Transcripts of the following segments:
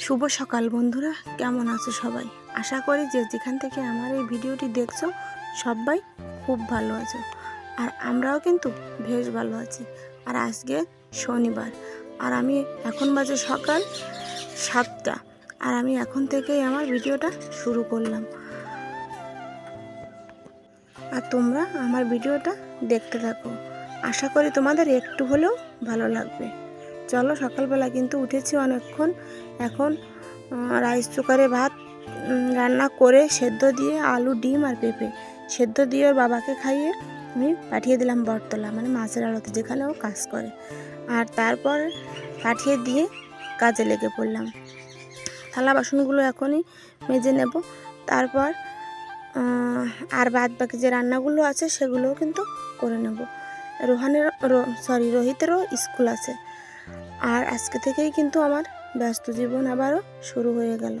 শুভ সকাল বন্ধুরা, কেমন আছো সবাই? আশা করি যে যেখান থেকে আমার এই ভিডিওটি দেখছো সবাই খুব ভালো আছো। আর আমরাও কিন্তু বেশ ভালো আছি। আর আজকে শনিবার, আর আমি এখন বাজে সকাল 7টা, আর আমি এখন থেকেই আমার ভিডিওটা শুরু করলাম। আর তোমরা আমার ভিডিওটা দেখতে থাকো, আশা করি তোমাদের একটু হলেও ভালো লাগবে। চলো, সকালবেলা কিন্তু উঠেছি অনেকক্ষণ। এখন রাইস কুকারে ভাত রান্না করে সেদ্ধ দিয়ে আলু, ডিম আর পেঁপে সেদ্ধ দিয়ে ওর বাবাকে খাইয়ে আমি পাঠিয়ে দিলাম বটতলা, মানে মাছের আড়তে, যেখানে ও কাজ করে। আর তারপর পাঠিয়ে দিয়ে কাজে লেগে পড়লাম। থালা বাসনগুলো এখনই মেজে নেব। তারপর আর বাদ বাকি যে রান্নাগুলো আছে সেগুলোও কিন্তু করে নেব। রোহিতেরও স্কুল আছে। আর আজকে থেকেই কিন্তু আমার ব্যস্ত জীবন আবারও শুরু হয়ে গেল,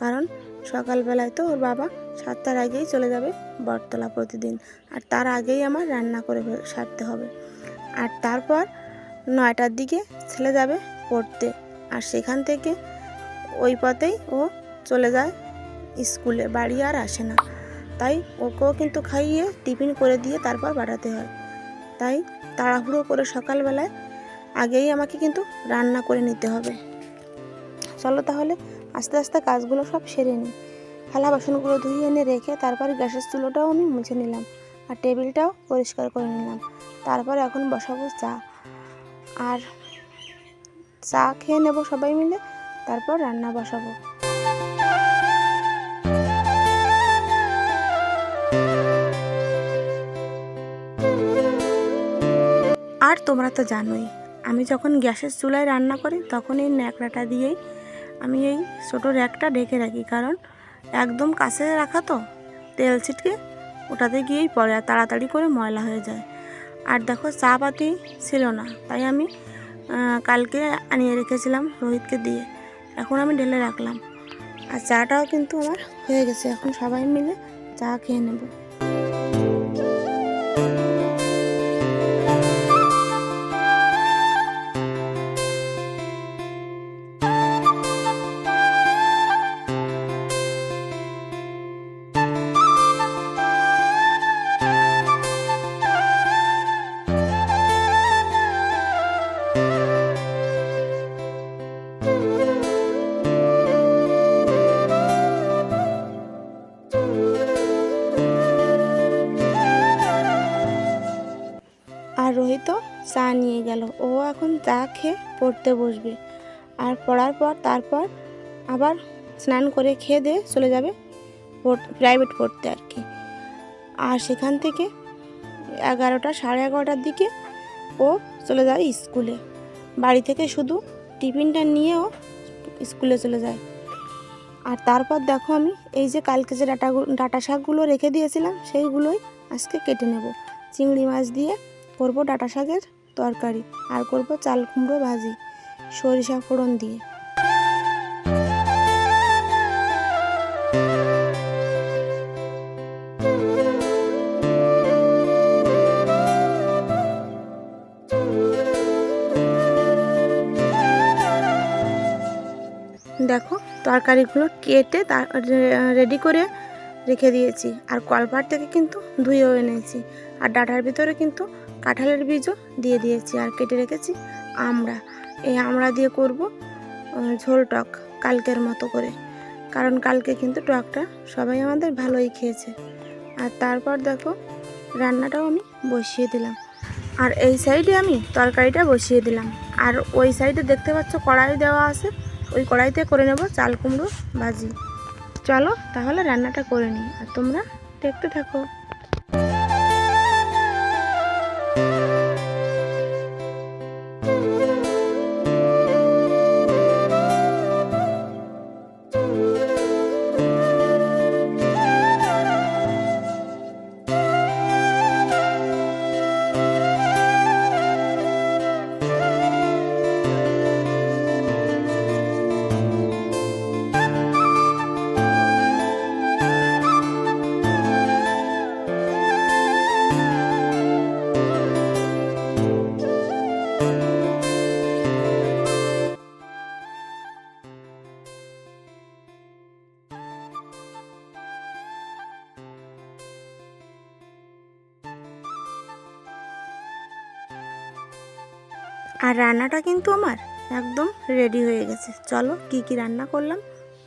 কারণ সকালবেলায় তো ওর বাবা 7টার আগেই চলে যাবে বটতলা প্রতিদিন। আর তার আগেই আমার রান্না করে সারতে হবে। আর তারপর 9টার দিকে ছেলে যাবে পড়তে, আর সেখান থেকে ওই পথেই ও চলে যায় স্কুলে, বাড়ি আর আসে না। তাই ওকেও কিন্তু খাইয়ে টিফিন করে দিয়ে তারপর পাঠাতে হয়। তাই তাড়াহুড়ো করে সকালবেলায় আগেই আমাকে কিন্তু রান্না করে নিতে হবে। চলো তাহলে আস্তে আস্তে কাজগুলো সব সেরে নিই। থালা বাসনগুলো ধুয়ে এনে রেখে তারপর গ্যাসের চুলোটাও আমি মুছে নিলাম, আর টেবিলটাও পরিষ্কার করে নিলাম। তারপর এখন বসাবো চা, আর চা খেয়ে নেব সবাই মিলে, তারপর রান্না বসাবো। আর তোমরা তো জানোই, আমি যখন গ্যাসের চুলায় রান্না করি তখন এই ন্যাকড়াটা দিয়েই আমি এই ছোটো র্যাকটা ঢেকে রাখি, কারণ একদম কাছে রাখা তো তেল ছিটকে ওটাতে গিয়েই পড়ে আর তাড়াতাড়ি করে ময়লা হয়ে যায়। আর দেখো, চা পাতি ছিল না, তাই আমি কালকে আনিয়ে রেখেছিলাম রোহিতকে দিয়ে, এখন আমি ঢেলে রাখলাম। আর চাটাও কিন্তু আমার হয়ে গেছে, এখন সবাই মিলে চা খেয়ে নেব। আর রোহিত চা নিয়ে গেল, ও এখন চা খেয়ে পড়তে বসবে। আর পড়ার পর তারপর আবার স্নান করে খেয়ে দিয়ে চলে যাবে প্রাইভেট পড়তে আর কি। আর সেখান থেকে 11টা, সাড়ে 11টার দিকে ও চলে যায় স্কুলে। বাড়ি থেকে শুধু টিফিনটা নিয়ে ও স্কুলে চলে যায়। আর তারপর দেখো, আমি এই যে কালকে যে ডাঁটা শাকগুলো রেখে দিয়েছিলাম সেইগুলোই আজকে কেটে নেব। চিংড়ি মাছ দিয়ে করব ডাঁটা শাকের তরকারি, আর করব চাল কুমড়ো ভাজি সরিষা ফোড়ন দিয়ে। দেখো, তরকারিগুলো কেটে রেডি করে রেখে দিয়েছি, আর কলপাড় থেকে কিন্তু ধুয়েও এনেছি। আর ডাঁটার ভিতরে কিন্তু কাঁঠালের বীজও দিয়ে দিয়েছি, আর কেটে রেখেছি আমড়া। এই আমড়া দিয়ে করব ঝোল টক কালকের মতো করে, কারণ কালকে কিন্তু টকটা সবাই আমাদের ভালোই খেয়েছে। আর তারপর দেখো, রান্নাটাও আমি বসিয়ে দিলাম, আর এই সাইডে আমি তরকারিটা বসিয়ে দিলাম। আর ওই সাইডে দেখতে পাচ্ছ কড়াই দেওয়া আছে, ওই কড়াইতে করে নেব চাল কুমড়ো ভাজি। চলো তাহলে রান্নাটা করে নিই, আর তোমরা দেখতে থাকো। আর রান্নাটা কিন্তু আমার একদম রেডি হয়ে গেছে। চলো কি কি রান্না করলাম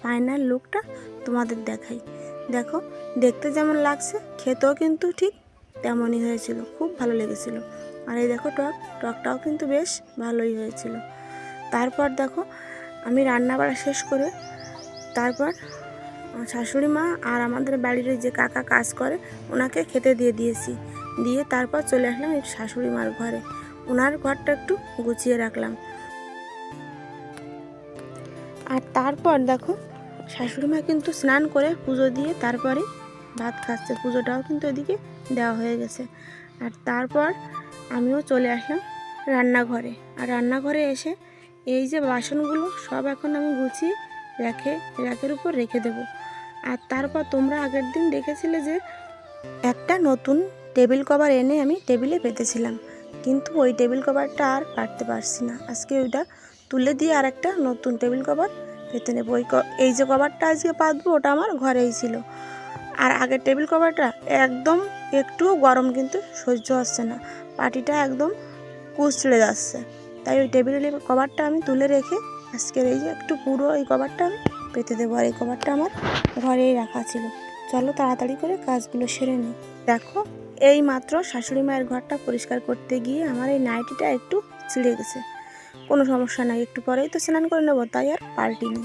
ফাইনাল লুকটা তোমাদের দেখাই। দেখো দেখতে যেমন লাগছে খেতেও কিন্তু ঠিক তেমনই হয়েছিল, খুব ভালো লেগেছিল। আর এই দেখো টকটাও কিন্তু বেশ ভালোই হয়েছিল। তারপর দেখো আমি রান্না বাড়া শেষ করে তারপর শাশুড়ি মা আর আমাদের বাড়ির যে কাকা কাজ করে ওনাকে খেতে দিয়েছি। দিয়ে তারপর চলে আসলাম এই শাশুড়ি মার ঘরে, ওনার ঘরটা একটু গুছিয়ে রাখলাম। আর তারপর দেখো শাশুড়ি মা কিন্তু স্নান করে পুজো দিয়ে তারপরে ভাত খাচ্ছে, পুজোটাও কিন্তু এদিকে দেওয়া হয়ে গেছে। আর তারপর আমিও চলে আসলাম রান্নাঘরে। আর রান্নাঘরে এসে এই যে বাসনগুলো সব এখন আমি গুছিয়ে র্যাকের উপর রেখে দেব। আর তারপর তোমরা আগের দিন দেখেছিলে যে একটা নতুন টেবিল কভার এনে আমি টেবিলে পেতেছিলাম, কিন্তু ওই টেবিল কভারটা আর পাততে পারছি না। আজকে ওইটা তুলে দিয়ে আর একটা নতুন টেবিল কভার পেতে নেব। এই যে কভারটা আজকে পাতবো ওটা আমার ঘরেই ছিল। আর আগের টেবিল কভারটা একদম একটুও গরম কিন্তু সহ্য হচ্ছে না, পাটিটা একদম কুঁচড়ে যাচ্ছে। তাই ওই টেবিল কভারটা আমি তুলে রেখে আজকের এই যে একটু পুরো এই কভারটা আমি পেতে দেবো। আর এই কভারটা আমার ঘরেই রাখা ছিল। চলো তাড়াতাড়ি করে কাজগুলো সেরে নিই। দেখো এই মাত্র শাশুড়ি মায়ের ঘরটা পরিষ্কার করতে গিয়ে আমার এই নাইটিটা একটু ছিঁড়ে গেছে। কোনো সমস্যা নাই, একটু পরেই তো স্নান করে নেবো, তাই আর পাল্টিনি।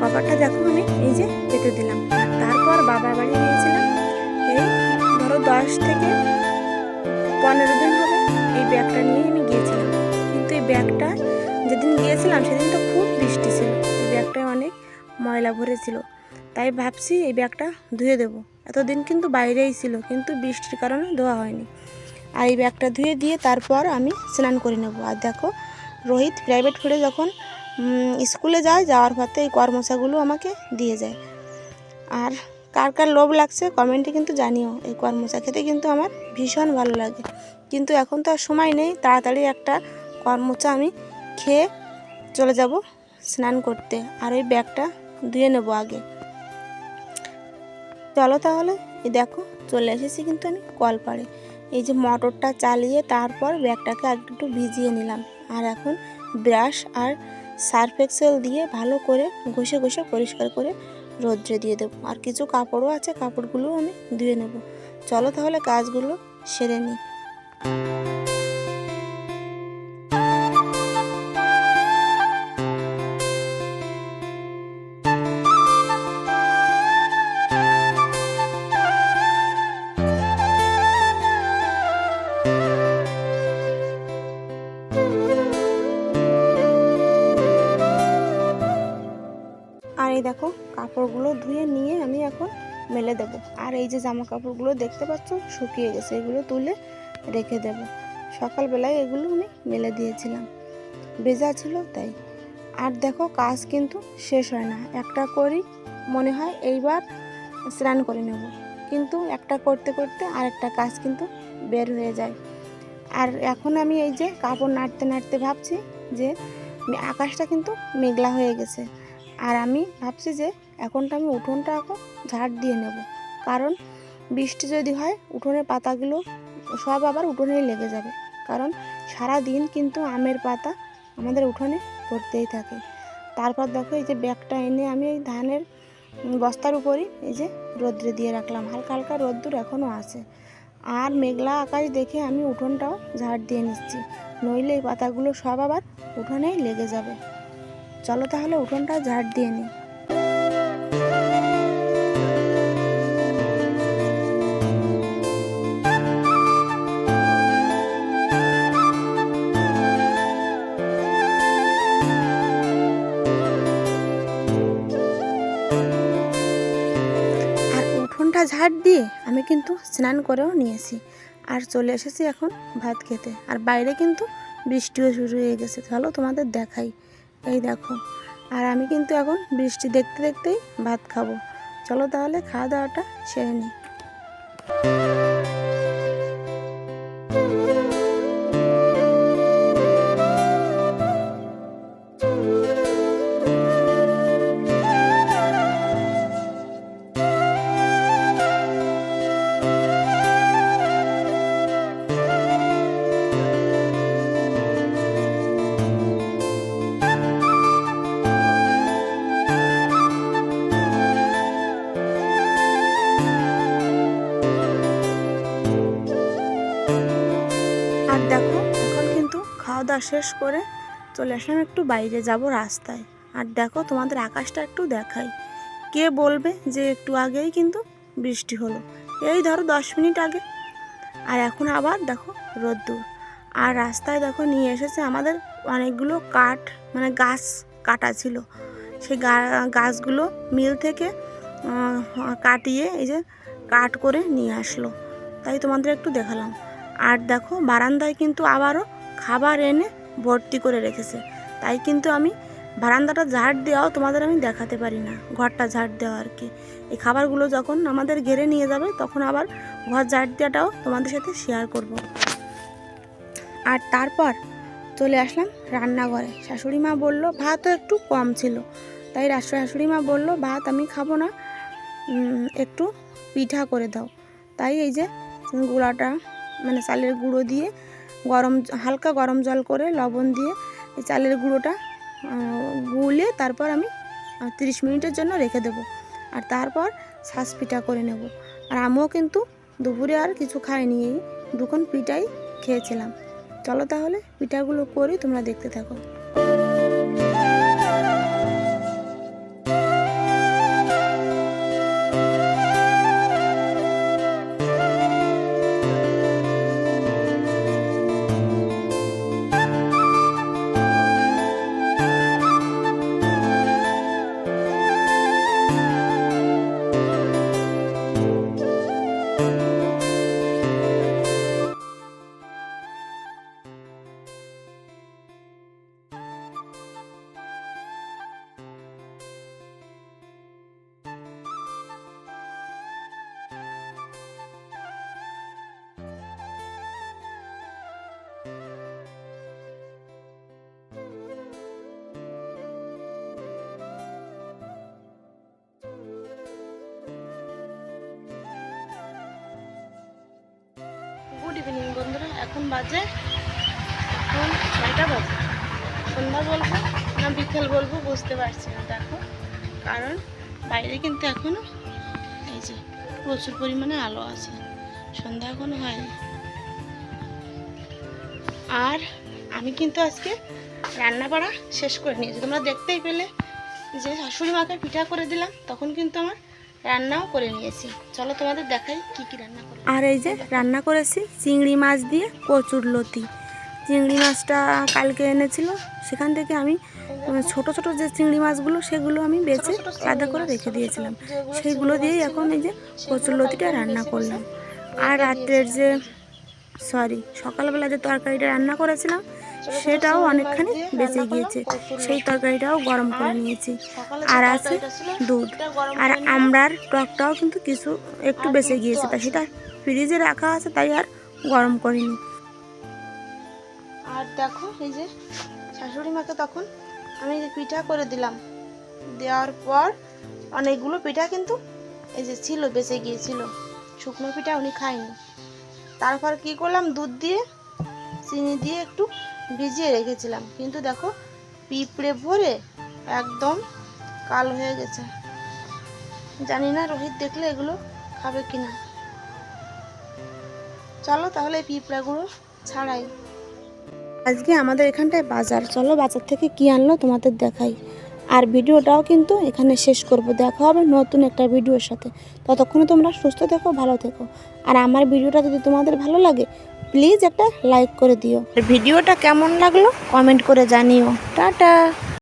কভারটা দেখো আমি এই যে পেতে দিলাম। আর তারপর বাবার বাড়ি গিয়েছিলাম, এই ধরো 10 থেকে 15 দিন হবে এই ব্যাগটা নিয়ে আমি গিয়েছিলাম। কিন্তু এই ব্যাগটা যেদিন গিয়েছিলাম সেদিন তো খুব বৃষ্টি ছিল, এই ব্যাগটায় অনেক ময়লা ভরেছিল। তাই ভাবছি এই ব্যাগটা ধুয়ে দেবো। এতদিন কিন্তু বাইরেই ছিল, কিন্তু বৃষ্টির কারণে ধোয়া হয়নি। আর এই ব্যাগটা ধুয়ে দিয়ে তারপর আমি স্নান করে নেব। আর দেখো রোহিত প্রাইভেট পড়ে যখন স্কুলে যাওয়ার পথে এই কর্মচাগুলো আমাকে দিয়ে যায়। আর কার কার লোভ লাগছে কমেন্টে কিন্তু জানিও। এই কর্মচা খেতে কিন্তু আমার ভীষণ ভালো লাগে, কিন্তু এখন তো আর সময় নেই। তাড়াতাড়ি একটা কর্মচা আমি খেয়ে চলে যাব স্নান করতে। আর ওই ব্যাগটা ধুয়ে নেব আগে। চলো তাহলে এই দেখো চলে এসেছি কিন্তু আমি কলপাড়ে। এই যে মোটরটা চালিয়ে তারপর ব্যাগটাকে একটু ভিজিয়ে নিলাম। আর এখন ব্রাশ আর সার্ফ এক্সেল দিয়ে ভালো করে ঘষে পরিষ্কার করে রোদ্রে দিয়ে দেবো। আর কিছু কাপড়ও আছে, কাপড়গুলো আমি ধুয়ে নেব। চলো তাহলে কাজগুলো সেরে নিই। আর এই দেখো কাপড়গুলো ধুয়ে নিয়ে আমি এখন মেলে দেব। আর এই যে জামা কাপড়গুলো দেখতে পাচ্ছ শুকিয়ে গেছে, এগুলো তুলে রেখে দেব। সকালবেলায় এগুলো আমি মেলে দিয়েছিলাম, ভেজা ছিল তাই। আর দেখো কাজ কিন্তু শেষ হয় না, একটা করি মনে হয় এইবার স্নান করে নেব, কিন্তু একটা করতে করতে আরেকটা কাজ কিন্তু বের হয়ে যায়। আর এখন আমি এই যে কাপড় নাড়তে ভাবছি যে আকাশটা কিন্তু মেঘলা হয়ে গেছে। আর আমি ভাবছি যে এখনটা আমি উঠোনটা এখন ঝাড় দিয়ে নেব, কারণ বৃষ্টি যদি হয় উঠোনের পাতাগুলো সব আবার উঠোনেই লেগে যাবে। কারণ সারা দিন কিন্তু আমের পাতা আমাদের উঠোনে পড়তেই থাকে। তারপর দেখো এই যে ব্যাগটা এনে আমি এই ধানের বস্তার উপরই এই যে রোদ্রে দিয়ে রাখলাম। হালকা হালকা রোদ্দুর এখনও আছে। আর মেঘলা আকাশ দেখে আমি উঠোনটাও ঝাড় দিয়ে নিচ্ছি, নইলে এই পাতাগুলো সব আবার উঠোনেই লেগে যাবে। চলো তাহলে উঠোনটা ঝাড় দিয়ে নিই। আর উঠোনটা ঝাড় দিয়ে আমি কিন্তু স্নান করেও নিয়েছি। আর চলে এসেছি এখন ভাত খেতে। আর বাইরে কিন্তু বৃষ্টিও শুরু হয়ে গেছে। চলো তোমাদের দেখাই, এই দেখো। আর আমি কিন্তু এখন বৃষ্টি দেখতে দেখতেই ভাত খাবো। চলো তাহলে খাওয়া দাওয়াটা সেরে নিই। আর দেখো এখন কিন্তু খাওয়া দাওয়া শেষ করে চলে আসলাম একটু বাইরে যাব রাস্তায়। আর দেখো তোমাদের আকাশটা একটু দেখাই। কে বলবে যে একটু আগেই কিন্তু বৃষ্টি হলো, এই ধরো 10 মিনিট আগে। আর এখন আবার দেখো রোদ্দুর। আর রাস্তায় দেখো নিয়ে এসেছে আমাদের অনেকগুলো কাঠ, মানে গাছ কাটা ছিল। সেই গাছগুলো মিল থেকে কাটিয়ে এই যে কাট করে নিয়ে আসলো, তাই তোমাদের একটু দেখালাম। আর দেখো বারান্দায় কিন্তু আবারও খাবার এনে ভর্তি করে রেখেছে, তাই কিন্তু আমি বারান্দাটা ঝাড় দেওয়াও তোমাদের আমি দেখাতে পারি না, ঘরটা ঝাড় দেওয়া আর কি। এই খাবারগুলো যখন আমাদের ঘেরে নিয়ে যাবে তখন আবার ঘর ঝাড় দেওয়াটাও তোমাদের সাথে শেয়ার করব। আর তারপর চলে আসলাম রান্নাঘরে। শাশুড়ি মা বললো ভাতও একটু কম ছিল, তাই শাশুড়ি মা বললো ভাত আমি খাবো না, একটু পিঠা করে দাও। তাই এই যে গুঁড়াটা, মানে চালের গুঁড়ো দিয়ে হালকা গরম জল করে লবণ দিয়ে এই চালের গুঁড়োটা গুলে তারপর আমি 30 মিনিটের জন্য রেখে দেবো। আর তারপর ছাঁচ পিঠা করে নেব। আর আমিও কিন্তু দুপুরে আর কিছু খাইনি, এই দুখন পিঠাই খেয়েছিলাম। চলো তাহলে পিঠাগুলো করি, তোমরা দেখতে থাকো। গুড ইভিনিং বন্ধুরা, এখন 6টা বাজে। সন্ধ্যা বলবো না বিকেল বলবো বুঝতে পারছি না, দেখো। কারণ বাইরে কিন্তু এখনো এই যে প্রচুর পরিমাণে আলো আছে, সন্ধ্যা এখনো হয়নি। আর আমি কিন্তু আজকে রান্না বাড়া শেষ করে নিয়েছি, তোমরা দেখতেই পেলে যে শাশুড়ি মাকে পিঠা করে দিলাম, তখন কিন্তু আমার রান্নাও করে নিয়েছি। চলো তোমাদের দেখাই কি কি রান্না করে। আর এই যে রান্না করেছি চিংড়ি মাছ দিয়ে কচুর লতি। চিংড়ি মাছটা কালকে এনেছিল, সেখান থেকে আমি ছোট ছোট যে চিংড়ি মাছগুলো সেগুলো আমি বেছে আলাদা করে রেখে দিয়েছিলাম, সেইগুলো দিয়েই এখন এই যে কচুর লতিটা রান্না করলাম। আর রাত্রের যে সকালবেলা যে তরকারিটা রান্না করেছিলাম সেটাও অনেকখানি বেঁচে গিয়েছে, সেই তরকারিটাও গরম করে নিয়েছি। আর আছে দুধ, আর আমড়ার টকটাও কিন্তু কিছু একটু বেঁচে গিয়েছে, তাই সেটা ফ্রিজে রাখা আছে, তাই আর গরম করিনি। আর দেখো এই যে শাশুড়ি মাকে তখন আমি পিঠা করে দিলাম, দেওয়ার পর অনেকগুলো পিঠা কিন্তু এই যে ছিল বেঁচে গিয়েছিল, শুকনো পিঠা উনি খায়নি। তারপর কি করলাম, দুধ দিয়ে চিনি দিয়ে একটু ভিজিয়ে রেখেছিলাম, কিন্তু দেখো পিঁপড়ে ভরে একদম কালো হয়ে গেছে। জানি না রোহিত দেখলে এগুলো খাবে কিনা। চলো তাহলে পিঁপড়াগুলো ছাড়াই। আজকে আমাদের এখানটায় বাজার, চলো বাজার থেকে কি আনলো তোমাদের দেখাই। আর ভিডিওটাও কিন্তু এখানে শেষ করব, দেখা হবে নতুন একটা ভিডিওর সাথে। ততক্ষণে তোমরা সুস্থ থেকো, ভালো থেকো। আর আমার ভিডিওটা যদি তোমাদের ভালো লাগে প্লিজ একটা লাইক করে দিও। আর ভিডিওটা কেমন লাগলো কমেন্ট করে জানিও। টাটা।